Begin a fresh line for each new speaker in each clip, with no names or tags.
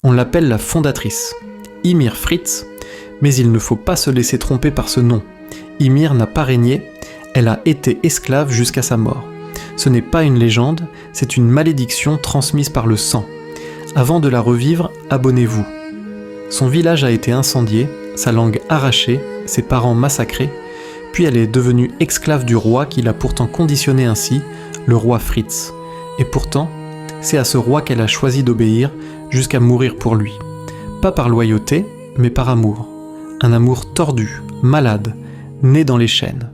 On l'appelle la fondatrice, Ymir Fritz, mais il ne faut pas se laisser tromper par ce nom. Ymir n'a pas régné, elle a été esclave jusqu'à sa mort. Ce n'est pas une légende, c'est une malédiction transmise par le sang. Avant de la revivre, abonnez-vous. Son village a été incendié, sa langue arrachée, ses parents massacrés, puis elle est devenue esclave du roi qui l'a pourtant conditionnée ainsi, le roi Fritz. Et pourtant, c'est à ce roi qu'elle a choisi d'obéir jusqu'à mourir pour lui. Pas par loyauté, mais par amour. Un amour tordu, malade, né dans les chênes.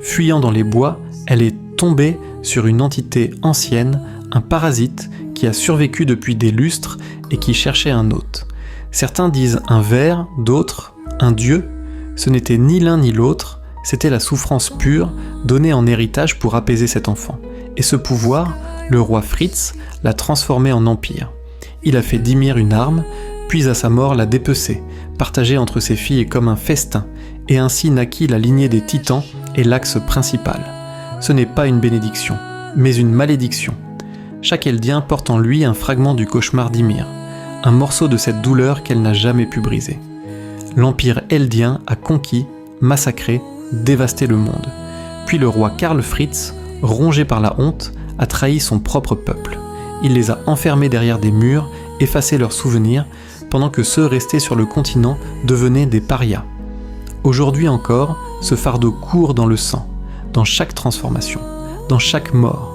Fuyant dans les bois, elle est tombée sur une entité ancienne, un parasite qui a survécu depuis des lustres et qui cherchait un hôte. Certains disent un ver, d'autres un dieu. Ce n'était ni l'un ni l'autre, c'était la souffrance pure donnée en héritage pour apaiser cet enfant. Et ce pouvoir, le roi Fritz l'a transformé en empire. Il a fait d'Ymir une arme, puis à sa mort l'a dépecée, partagée entre ses filles comme un festin, et ainsi naquit la lignée des titans et l'axe principal. Ce n'est pas une bénédiction, mais une malédiction. Chaque Eldien porte en lui un fragment du cauchemar d'Ymir, un morceau de cette douleur qu'elle n'a jamais pu briser. L'empire Eldien a conquis, massacré, dévasté le monde. Puis le roi Karl Fritz, rongé par la honte, a trahi son propre peuple. Il les a enfermés derrière des murs, effacé leurs souvenirs, pendant que ceux restés sur le continent devenaient des parias. Aujourd'hui encore, ce fardeau court dans le sang, dans chaque transformation, dans chaque mort.